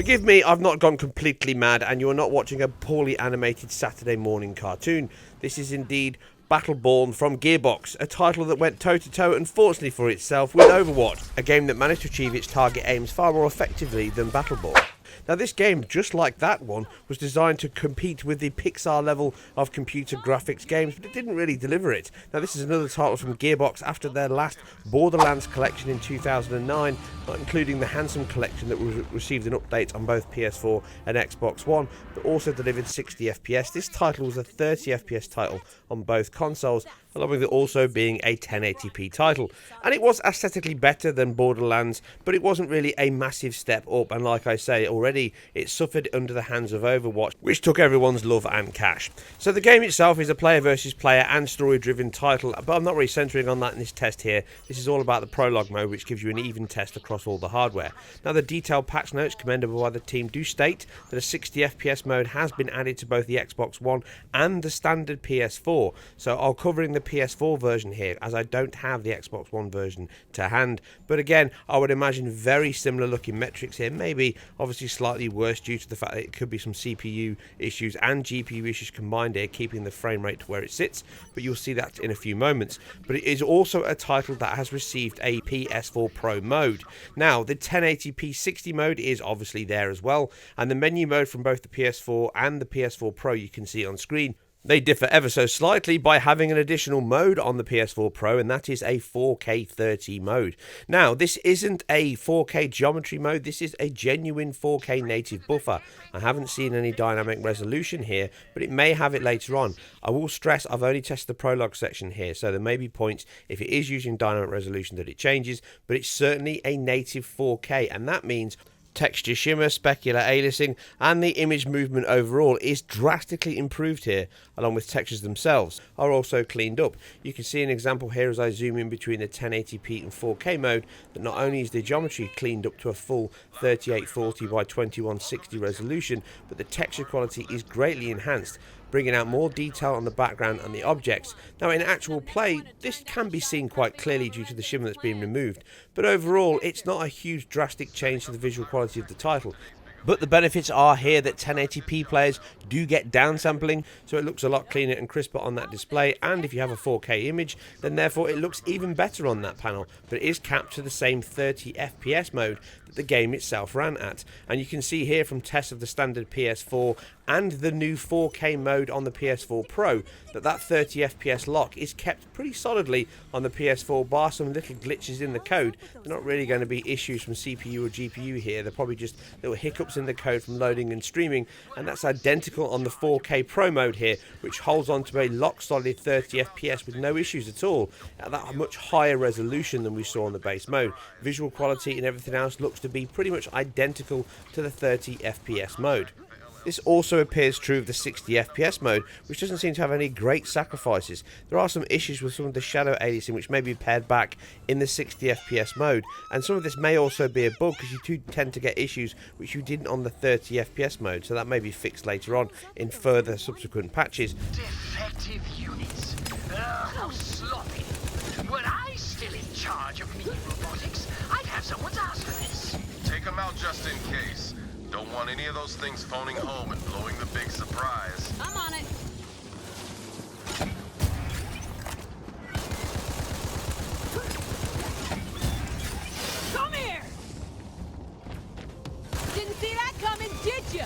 Forgive me, I've not gone completely mad, and you're not watching a poorly animated Saturday morning cartoon. This is indeed BattleBorn from Gearbox, a title that went toe-to-toe, unfortunately for itself, with Overwatch, a game that managed to achieve its target aims far more effectively than BattleBorn. Now this game, just like that one, was designed to compete with the Pixar level of computer graphics games, but it didn't really deliver it. Now this is another title from Gearbox after their last Borderlands collection in 2009, not including the Handsome collection that received an update on both PS4 and Xbox One, but also delivered 60 FPS. This title was a 30 FPS title on both consoles, along with it also being a 1080p title. And it was aesthetically better than Borderlands, but it wasn't really a massive step up, and like I say already, it suffered under the hands of Overwatch, which took everyone's love and cash. So the game itself is a player versus player and story driven title, but I'm not really centering on that in this test here. This is all about the prologue mode, which gives you an even test across all the hardware. Now the detailed patch notes commendable by the team do state that a 60 FPS mode has been added to both the Xbox One and the standard PS4, so I'll covering the PS4 version here, as I don't have the Xbox One version to hand. But again, I would imagine very similar looking metrics here, maybe obviously slightly worse due to the fact that it could be some CPU issues and GPU issues combined here, keeping the frame rate to where it sits, but you'll see that in a few moments. But it is also a title that has received a PS4 Pro mode. Now the 1080p 60 mode is obviously there as well, and the menu mode from both the PS4 and the PS4 Pro you can see on screen. They differ ever so slightly by having an additional mode on the PS4 Pro, and that is a 4K 30 mode. Now, this isn't a 4K geometry mode, this is a genuine 4K native buffer. I haven't seen any dynamic resolution here, but it may have it later on. I will stress I've only tested the prologue section here, so there may be points if it is using dynamic resolution that it changes, but it's certainly a native 4K, and that means texture shimmer, specular aliasing, and the image movement overall is drastically improved here, along with textures themselves are also cleaned up. You can see an example here as I zoom in between the 1080p and 4K mode that not only is the geometry cleaned up to a full 3840 by 2160 resolution, but the texture quality is greatly enhanced, bringing out more detail on the background and the objects. Now in actual play, this can be seen quite clearly due to the shimmer that's been removed, but overall it's not a huge drastic change to the visual quality of the title. But the benefits are here that 1080p players do get downsampling, so it looks a lot cleaner and crisper on that display, and if you have a 4K image, then therefore it looks even better on that panel, but it is capped to the same 30 FPS mode that the game itself ran at. And you can see here from tests of the standard PS4 and the new 4K mode on the PS4 Pro that 30 FPS lock is kept pretty solidly on the PS4, bar some little glitches in the code. They're not really going to be issues from CPU or GPU here, they're probably just little hiccups in the code from loading and streaming, and that's identical on the 4K Pro mode here, which holds on to a lock solid 30 FPS with no issues at all, at that much higher resolution than we saw on the base mode. Visual quality and everything else looks to be pretty much identical to the 30 FPS mode. This also appears true of the 60 FPS mode, which doesn't seem to have any great sacrifices. There are some issues with some of the shadow aliasing which may be pared back in the 60 FPS mode, and some of this may also be a bug because you do tend to get issues which you didn't on the 30 FPS mode, so that may be fixed later on in further subsequent patches. Defective units. How sloppy. Were I still in charge of mini robotics, I'd have someone's ass for this. Take them out just in case. Don't want any of those things phoning home and blowing the big surprise. I'm on it. Come here! Didn't see that coming, did ya?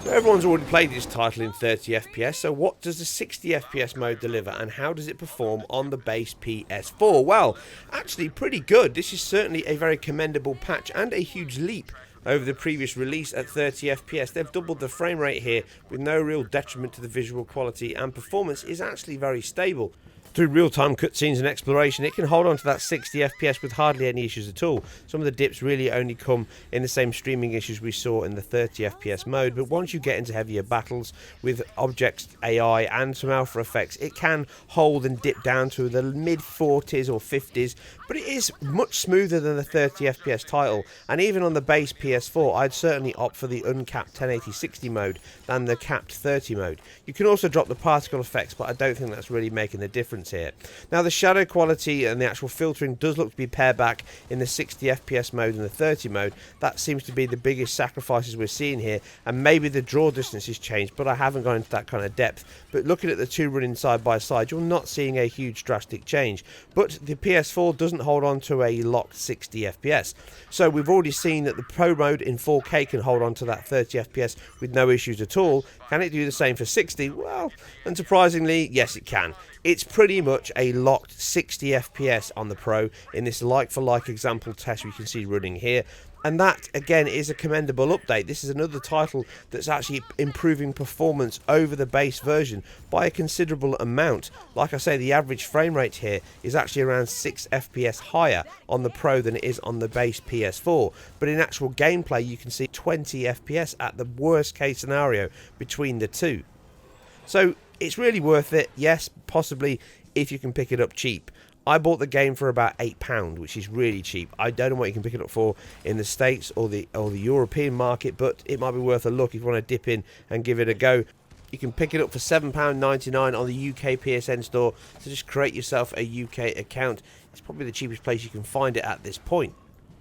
So everyone's already played this title in 30 FPS, so what does the 60 FPS mode deliver and how does it perform on the base PS4? Well, actually pretty good. This is certainly a very commendable patch and a huge leap over the previous release at 30 FPS. They've doubled the frame rate here with no real detriment to the visual quality, and performance is actually very stable. Through real-time cutscenes and exploration, it can hold on to that 60 FPS with hardly any issues at all. Some of the dips really only come in the same streaming issues we saw in the 30 FPS mode, but once you get into heavier battles with objects, AI and some alpha effects, it can hold and dip down to the mid-40s or 50s, but it is much smoother than the 30 FPS title, and even on the base PS4, I'd certainly opt for the uncapped 1080-60 mode than the capped 30 mode. You can also drop the particle effects, but I don't think that's really making the difference here. Now the shadow quality and the actual filtering does look to be pared back in the 60 FPS mode and the 30 mode. That seems to be the biggest sacrifices we're seeing here, and maybe the draw distance has changed, but I haven't gone into that kind of depth. But looking at the two running side by side, you're not seeing a huge drastic change, but the PS4 doesn't hold on to a locked 60 FPS. So we've already seen that the Pro mode in 4K can hold on to that 30 FPS with no issues at all. Can it do the same for 60? Well, unsurprisingly, yes it can. It's pretty much a locked 60 FPS on the Pro in this like-for-like example test we can see running here. And that, again, is a commendable update. This is another title that's actually improving performance over the base version by a considerable amount. Like I say, the average frame rate here is actually around 6 FPS higher on the Pro than it is on the base PS4. But in actual gameplay, you can see 20 FPS at the worst case scenario between the two. So it's really worth it, yes, possibly if you can pick it up cheap. I bought the game for about £8, which is really cheap. I don't know what you can pick it up for in the States or the European market, but it might be worth a look if you want to dip in and give it a go. You can pick it up for £7.99 on the UK PSN store, so just create yourself a UK account. It's probably the cheapest place you can find it at this point.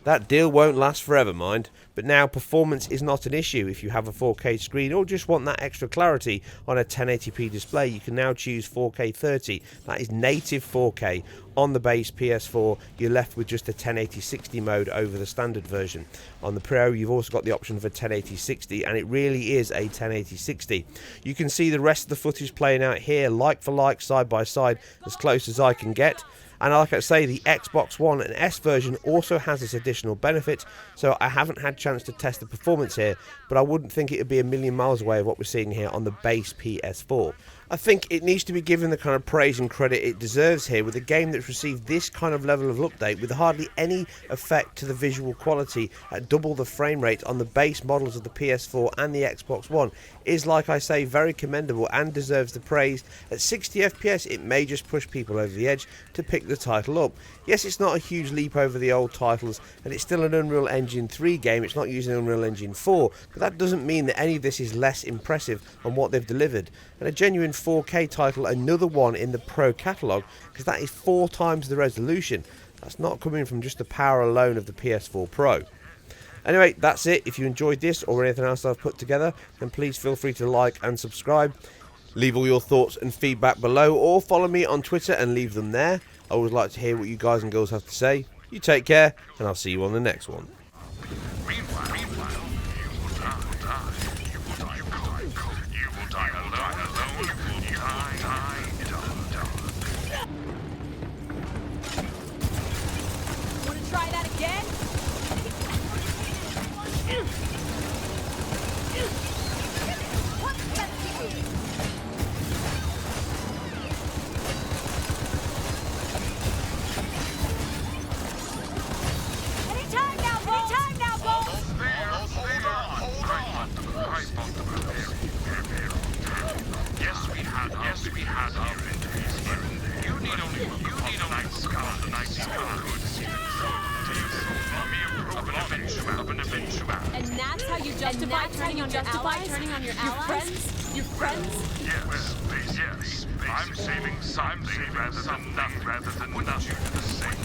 That deal won't last forever, mind, but now performance is not an issue. If you have a 4K screen or just want that extra clarity on a 1080p display, you can now choose 4K 30. That is native 4K. On the base PS4, you're left with just a 1080-60 mode over the standard version. On the Pro, you've also got the option of a 1080-60, and it really is a 1080-60. You can see the rest of the footage playing out here, like for like, side by side, as close as I can get. And like I say, the Xbox One and S version also has this additional benefit, so I haven't had a chance to test the performance here, but I wouldn't think it would be a million miles away of what we're seeing here on the base PS4. I think it needs to be given the kind of praise and credit it deserves here with a game that's received this kind of level of update with hardly any effect to the visual quality at double the frame rate on the base models of the PS4 and the Xbox One is, like I say, very commendable and deserves the praise. At 60 FPS it may just push people over the edge to pick the title up. Yes, it's not a huge leap over the old titles and it's still an Unreal Engine 3 game, it's not using Unreal Engine 4, but that doesn't mean that any of this is less impressive on what they've delivered. And a genuine 4K title, another one in the Pro catalogue, because that is 4 times the resolution. That's not coming from just the power alone of the PS4 Pro. Anyway, that's it. If you enjoyed this or anything else I've put together, then please feel free to like and subscribe. Leave all your thoughts and feedback below, or follow me on Twitter and leave them there. I always like to hear what you guys and girls have to say. You take care, and I'll see you on the next one. Meanwhile, you will die. You will die alone. You will die alone. You will die alone. Want to try that again? Anytime now, Bo! Anytime now, Bo! Almost there. Yes, we had our injuries. You need only the night scar. Of an eventual. And that's how you justify turning on your allies? Your friends? Yes. I'm saving something rather than nothing. Wouldn't you do the same?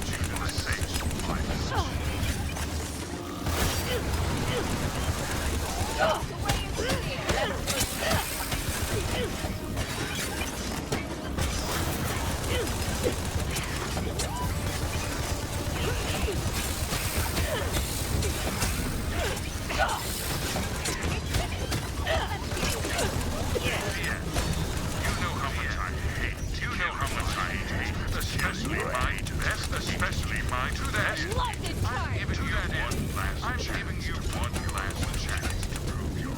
Especially mine to the Love this part! I'm giving you one last chance to prove your